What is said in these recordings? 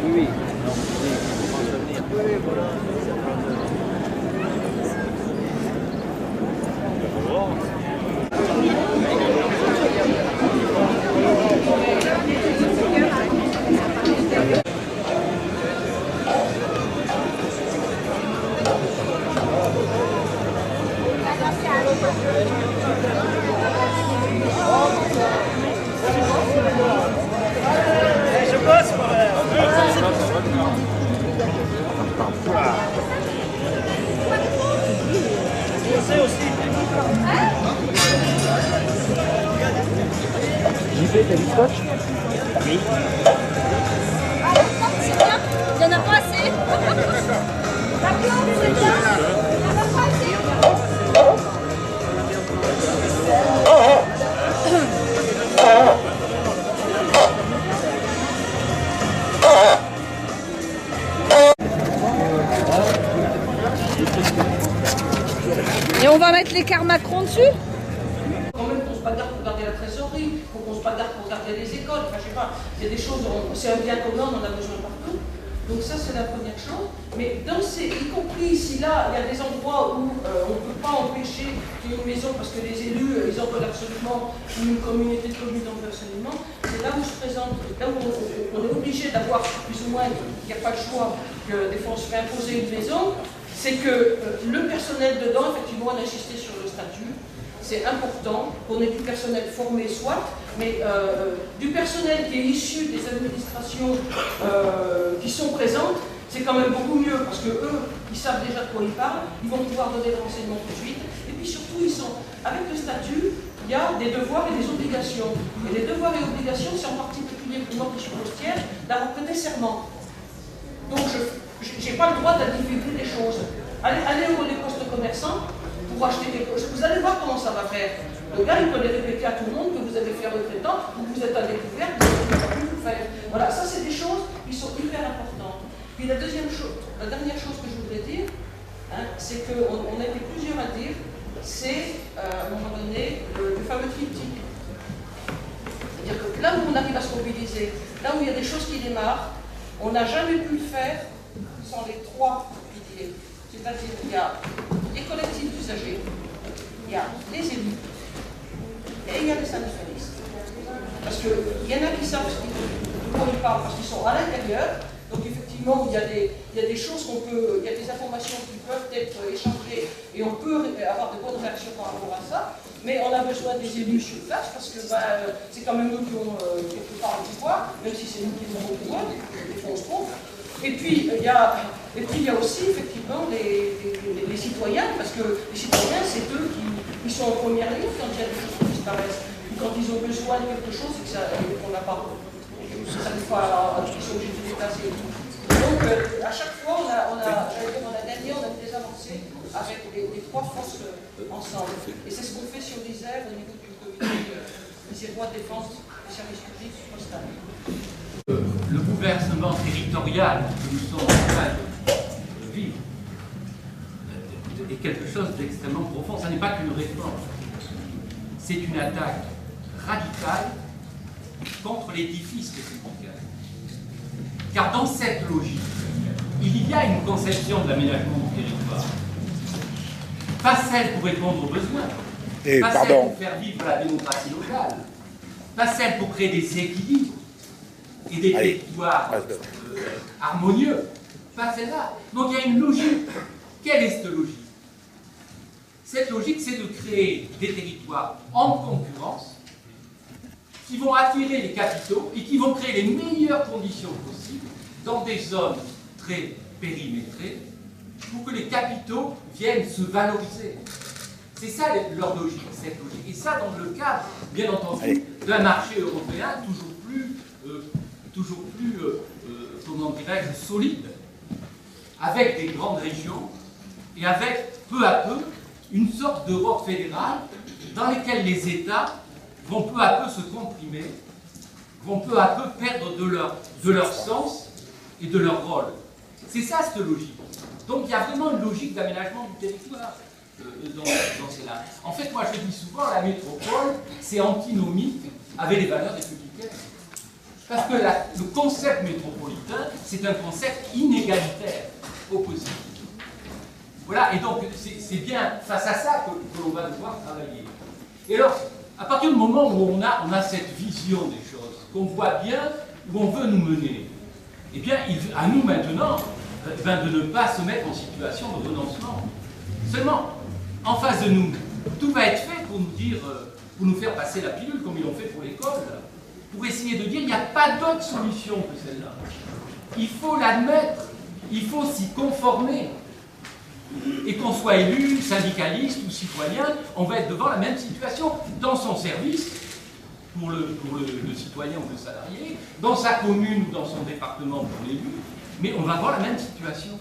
oui. Alors, il commence à venir. Oui, voilà. JP, t'as du scotch? Oui. C'est bien, il n'y en a pas assez. La plante, c'est bien, il n'y en a pas assez. Et on va mettre l'écart Macron dessus? Quand même qu'on se bagarre pour garder la trésorerie, faut qu'on se bagarre pour garder les écoles, enfin je sais pas, il y a des choses, c'est un bien commun, on en a besoin partout. Donc ça c'est la première chose. Mais dans ces, y compris ici là, il y a des endroits où on ne peut pas empêcher qu'il y ait une maison parce que les élus, ils en veulent absolument, ou une communauté de communes en veut absolument. C'est là où se présente, là où on est obligé d'avoir plus ou moins, il n'y a pas le choix, que des fois on se fait imposer une maison, c'est que le personnel dedans, effectivement, on a insisté sur le statut. C'est important qu'on ait du personnel formé, soit, mais du personnel qui est issu des administrations qui sont présentes, c'est quand même beaucoup mieux, parce que eux, ils savent déjà de quoi ils parlent, ils vont pouvoir donner le renseignement tout de suite, et puis surtout, ils sont, avec le statut, il y a des devoirs et des obligations. Et les devoirs et obligations, c'est en particulier pour moi qui suis postière, d'avoir prêté serment. Donc, je n'ai pas le droit d'individuer les choses. Allez au les postes commerçants, pour acheter quelque chose. Vous allez voir comment ça va faire. Le gars, il peut les répéter à tout le monde que vous avez fait retraitant, ou que vous êtes à découvert, que vous n'avez pas pu le faire. Voilà, ça c'est des choses qui sont hyper importantes. Puis la dernière chose que je voudrais dire, hein, c'est qu'on a été plusieurs à dire, c'est à un moment donné le fameux triptyque. C'est-à-dire que là où on arrive à se mobiliser, là où il y a des choses qui démarrent, on n'a jamais pu le faire sans les trois piliers. C'est-à-dire qu'il y a les collectifs d'usagers, il y a les élus et il y a les syndicalistes. Parce qu'il y en a qui savent de quoi ils parlent parce qu'ils sont à l'intérieur. Donc effectivement, il y a des choses qu'on peut, il y a des informations qui peuvent être échangées et on peut avoir de bonnes réactions par rapport à ça. Mais on a besoin des élus sur place parce que c'est quand même nous qui ont quelque part le pouvoir, même si c'est nous qui avons le pouvoir, des fois on se trompe. Et puis il y a aussi effectivement les citoyens, parce que les citoyens, c'est eux qui sont en première ligne quand il y a des choses qui disparaissent. Ou quand ils ont besoin de quelque chose et qu'on n'a pas. Ça ne pas, ils sont obligés de se déplacer et tout. Donc à chaque fois, on a gagné, on a des avancées avec les trois forces ensemble. Et c'est ce qu'on fait sur l'Isère au niveau du comité isérois de défense des services publics postal. Le bouleversement territorial que nous sommes en train de vivre est quelque chose d'extrêmement profond. Ça n'est pas qu'une réforme, c'est une attaque radicale contre l'édifice républicain. Car dans cette logique, il y a une conception de l'aménagement du territoire. Pas celle pour répondre aux besoins, pas celle pour faire vivre la démocratie locale, pas celle pour créer des équilibres et des territoires harmonieux, pas celle-là. Donc il y a une logique. Quelle est cette logique? Cette logique, c'est de créer des territoires en concurrence qui vont attirer les capitaux et qui vont créer les meilleures conditions possibles dans des zones très périmétrées pour que les capitaux viennent se valoriser. C'est ça leur logique, cette logique. Et ça dans le cadre, bien entendu, d'un marché européen toujours plus comment dirais-je, solide, avec des grandes régions et avec peu à peu une sorte d'Europe fédérale dans laquelle les États vont peu à peu se comprimer, vont peu à peu perdre de leur sens et de leur rôle. C'est ça cette logique. Donc il y a vraiment une logique d'aménagement du territoire dans cela. En fait, moi je dis souvent, la métropole, c'est antinomique avec les valeurs républicaines. Parce que le concept métropolitain, c'est un concept inégalitaire au possible. Voilà, et donc c'est bien face à ça que l'on va devoir travailler. Et alors, à partir du moment où on a cette vision des choses, qu'on voit bien où on veut nous mener, eh bien, à nous maintenant de ne pas se mettre en situation de renoncement. Seulement, en face de nous, tout va être fait pour nous dire, pour nous faire passer la pilule, comme ils l'ont fait pour l'école, pour essayer de dire, il n'y a pas d'autre solution que celle-là. Il faut l'admettre, il faut s'y conformer. Et qu'on soit élu, syndicaliste ou citoyen, on va être devant la même situation dans son service, pour le citoyen ou le salarié, dans sa commune ou dans son département pour l'élu, mais on va avoir la même situation.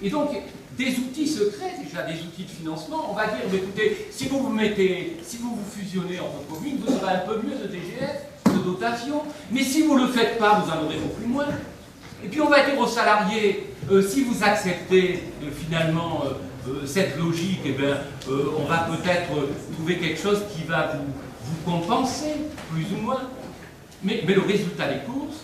Et donc, des outils secrets, déjà des outils de financement, on va dire, écoutez, si vous vous fusionnez entre communes, vous aurez un peu mieux de DGF, de dotation, mais si vous ne le faites pas, vous en aurez beaucoup moins. Et puis on va dire aux salariés, si vous acceptez finalement cette logique, eh bien, on va peut-être trouver quelque chose qui va vous compenser, plus ou moins. Mais le résultat des courses,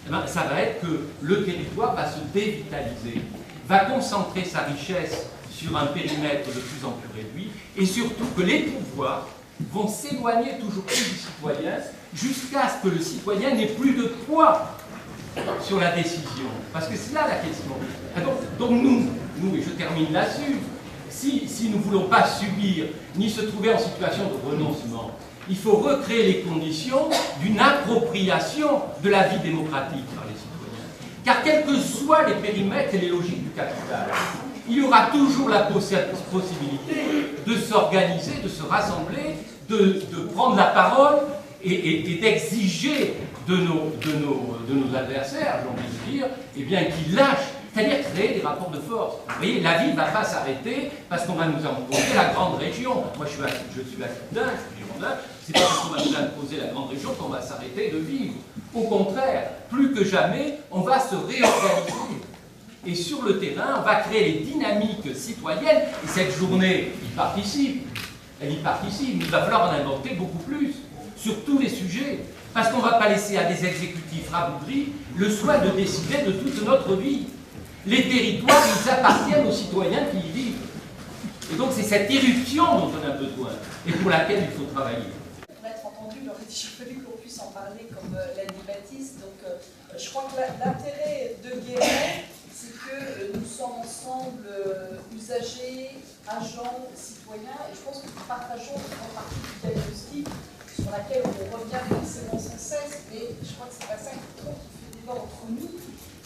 eh bien, ça va être que le territoire va se dévitaliser, va concentrer sa richesse sur un périmètre de plus en plus réduit, et surtout que les pouvoirs vont s'éloigner toujours plus du citoyen, jusqu'à ce que le citoyen n'ait plus de poids sur la décision. Parce que c'est là la question. Donc nous, et je termine là-dessus, si nous ne voulons pas subir, ni se trouver en situation de renoncement, il faut recréer les conditions d'une appropriation de la vie démocratique par les citoyens. Car quels que soient les périmètres et les logiques du capital, il y aura toujours la possibilité de s'organiser, de se rassembler, de prendre la parole et d'exiger de nos adversaires, j'ai envie de dire, eh bien qu'ils lâchent, c'est-à-dire créer des rapports de force. Vous voyez, la vie ne va pas s'arrêter parce qu'on va nous imposer la grande région. Moi, je suis aquitain, je suis girondin, c'est pas parce qu'on va nous imposer la grande région qu'on va s'arrêter de vivre. Au contraire, plus que jamais, on va se réorganiser. Et sur le terrain, on va créer les dynamiques citoyennes, et cette journée y participe. Elle y participe. Il va falloir en inventer beaucoup plus, sur tous les sujets. Parce qu'on ne va pas laisser à des exécutifs rabougris le soin de décider de toute notre vie. Les territoires, ils appartiennent aux citoyens qui y vivent. Et donc c'est cette irruption dont on a besoin, et pour laquelle il faut travailler. Pour être entendu, il aurait fallu qu'on puisse en parler comme l'a dit Baptiste. Donc je crois que l'intérêt de Guéret, c'est que nous sommes ensemble usagers, agents, citoyens, et je pense que nous partageons en partie du diagnostic sur laquelle on revient forcément sans cesse, mais je crois que c'est pas ça qui fait débat entre nous.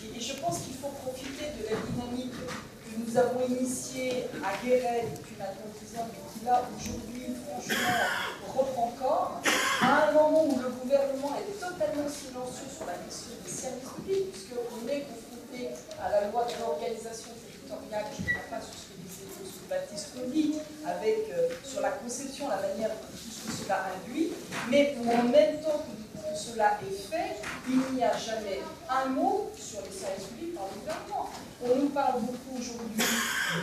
Et je pense qu'il faut profiter de la dynamique que nous avons initiée à Guéret depuis maintenant 10 ans, mais qui là aujourd'hui franchement reprend corps, à un moment où le gouvernement est totalement silencieux sur la question des services publics, puisqu'on est confronté à la loi de l'organisation territoriale, je ne reviens pas sur ce que disait Baptiste dit, avec sur la conception, la manière dont tout ce que cela induit, mais où en même temps que cela est fait, il n'y a jamais un mot sur les services publics par le gouvernement. On nous parle beaucoup aujourd'hui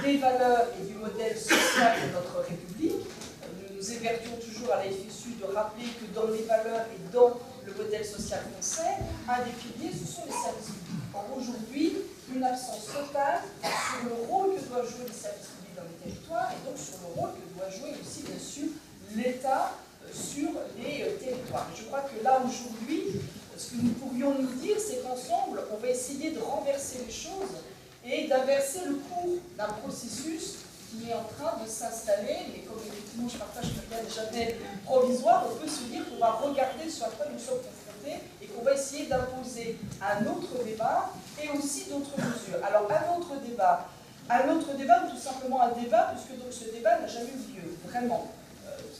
des valeurs et du modèle social de notre République. Nous nous évertuons toujours à la FSU de rappeler que dans les valeurs et dans le modèle social français, un des piliers, ce sont les services publics. Or, aujourd'hui, une absence totale sur le rôle que doivent jouer les services publics dans les territoires et donc sur le rôle que doit jouer aussi, bien sûr, l'État sur les territoires. Et je crois que là, aujourd'hui, ce que nous pourrions nous dire, c'est qu'ensemble, on va essayer de renverser les choses et d'inverser le cours d'un processus qui est en train de s'installer, mais comme effectivement je partage que rien n'est jamais provisoire, on peut se dire qu'on va regarder ce à quoi nous sommes confrontés et qu'on va essayer d'imposer un autre débat et aussi d'autres mesures. Alors un autre débat, ou tout simplement un débat, puisque donc ce débat n'a jamais eu lieu, vraiment.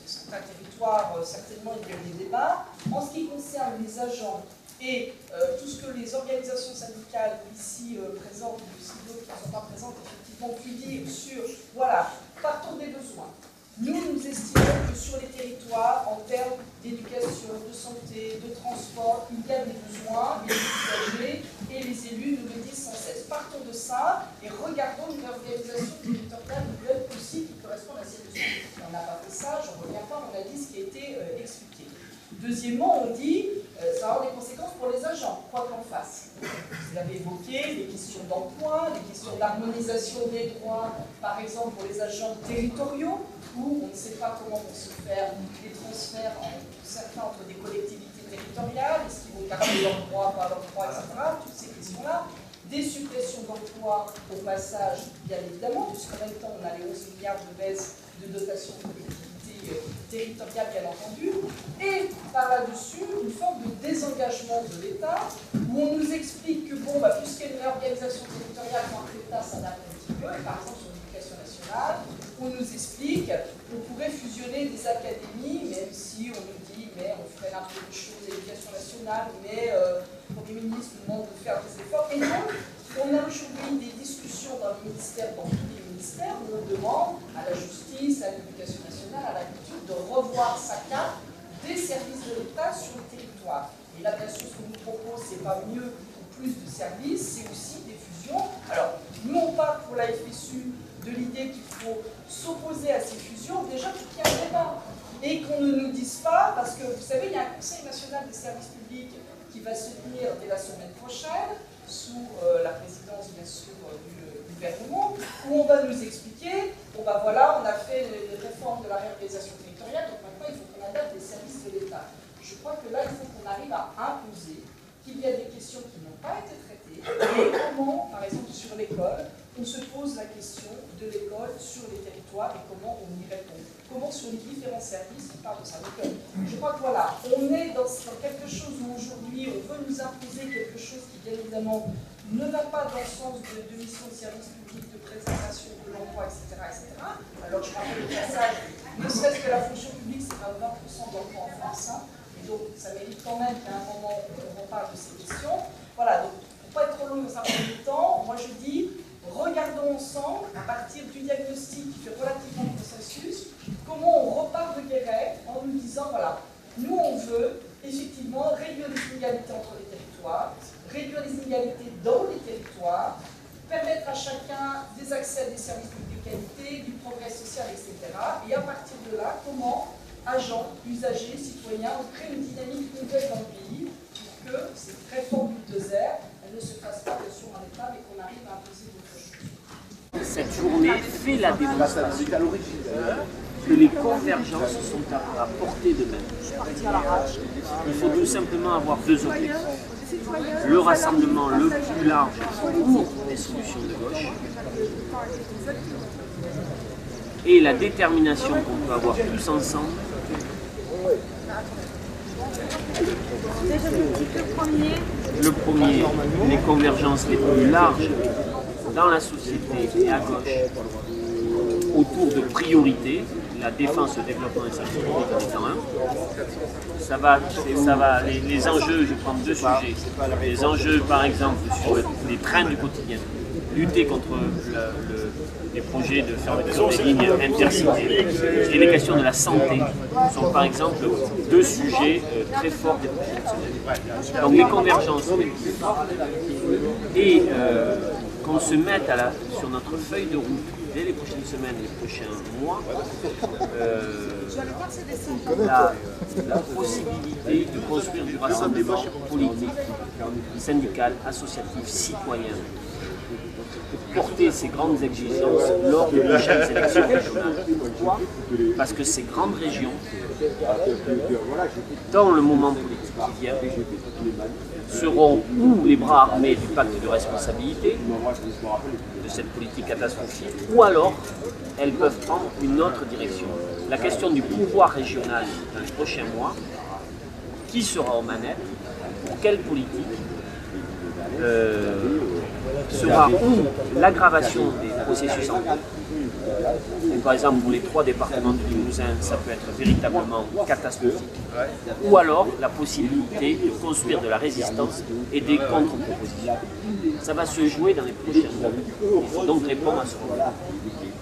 Certains territoires, certainement, il y a eu des débats. En ce qui concerne les agents et tout ce que les organisations syndicales ici présentes, ou aussi d'autres qui ne sont pas présentes, effectivement, ont pu dire sur, voilà, partons des besoins. Nous estimons que sur les territoires, en termes d'éducation, de santé, de transport, il y a des besoins, les usagers et les élus nous le disent sans cesse. Partons de ça et regardons une organisation territoriale nouvelle aussi qui correspond à ces besoins. On n'a pas fait ça, je ne reviens pas, on a dit ce qui a été expliqué. Deuxièmement, on dit, ça va avoir des conséquences pour les agents, quoi qu'en fasse. Vous avez évoqué les questions d'emploi, les questions d'harmonisation des droits, par exemple pour les agents territoriaux, où on ne sait pas comment vont se faire les transferts certains entre des collectivités territoriales, est-ce qu'ils vont garder leurs droits, pas leurs droits, etc. Toutes ces questions-là. Des suppressions d'emplois au passage, bien évidemment, puisqu'en même temps on a les 11 milliards de baisse de dotation de collectivités territoriales, bien entendu, et par là-dessus, une forme de désengagement de l'État, où on nous explique que, bon, puisqu'il y a une organisation territoriale, quand l'État s'adapte un petit peu, et par exemple sur l'éducation nationale, on nous explique qu'on pourrait fusionner des académies, même si on nous dit, mais on ferait un peu de choses à l'éducation nationale, mais le Premier ministre nous demande de faire des efforts. Et donc, on a aujourd'hui des discussions dans les ministères, dans tous les ministères, où on demande à la justice, à l'éducation nationale, à la culture, de revoir sa carte des services de l'État sur le territoire. Et là, bien sûr, ce qu'on nous propose, c'est pas mieux ou plus de services, c'est aussi des fusions. Alors, nous, on part pour la FSU de l'idée qu'il faut s'opposer à ces fusions, déjà pour qu'il y ait un débat. Et qu'on ne nous dise pas, parce que vous savez, il y a un Conseil national des services publics qui va se tenir dès la semaine prochaine, sous la présidence, bien sûr, du gouvernement, où on va nous expliquer, bon ben voilà, on a fait les réformes de la réorganisation territoriale, donc maintenant il faut qu'on adapte les services de l'État. Je crois que là, il faut qu'on arrive à imposer qu'il y a des questions qui n'ont pas été traitées, et comment, par exemple, sur l'école, on se pose la question de l'école sur les territoires et comment on y répond. Comment sur les différents services on parle de ça. Donc, je crois que voilà, on est dans quelque chose où aujourd'hui on veut nous imposer quelque chose qui bien évidemment ne va pas dans le sens de mission de service public, de préservation de l'emploi, etc., etc. Alors je rappelle le passage, ne serait-ce que la fonction publique, c'est pas 20% d'emploi en France, hein, et donc ça mérite quand même qu'à un moment on reparle de ces questions. Voilà, donc pour ne pas être trop long dans un premier temps, moi je dis, regardons ensemble, à partir du diagnostic qui fait relativement consensus, comment on repart de Guéret en nous disant, voilà, nous on veut effectivement réduire les inégalités entre les territoires, réduire les inégalités dans les territoires, permettre à chacun des accès à des services publics de qualité, du progrès social, etc. Et à partir de là, comment, agents, usagers, citoyens, on crée une dynamique nouvelle dans le pays pour que ces réformes bulldozer ne se fassent pas bien sûr en État, mais qu'on arrive à imposer d'autres choses. Cette journée fait la démonstration que les convergences sont à portée de main. Il faut tout simplement avoir deux objectifs. Le rassemblement le plus large pour des solutions de gauche et la détermination qu'on peut avoir tous ensemble le premier, les convergences les plus larges dans la société et à gauche autour de priorités, la défense, le développement et services publics en étant un. Ça va, les enjeux, je prends deux sujets. Les enjeux, par exemple, sur les trains du quotidien, lutter contre les projets de fermeture des lignes intercités et les questions de la santé sont, par exemple, deux sujets très forts des prochaines semaines. Donc les convergences et qu'on se mette sur notre feuille de route dès les prochaines semaines, les prochains mois, la possibilité de construire du rassemblement politique, syndical, associatif, citoyen, de porter ces grandes exigences lors des prochaines élections régionales. Pourquoi? Parce que ces grandes régions, dans le moment politique qui vient, seront ou les bras armés du pacte de responsabilité, de cette politique catastrophique, ou alors elles peuvent prendre une autre direction. La question du pouvoir régional dans les prochains mois, qui sera aux manettes, pour quelle politique, sera ou l'aggravation des processus en cours. Par exemple, pour les 3 départements du Limousin, ça peut être véritablement catastrophique. Ou alors la possibilité de construire de la résistance et des contre-propositions. Ça va se jouer dans les prochains mois. Il faut donc répondre à ce problème.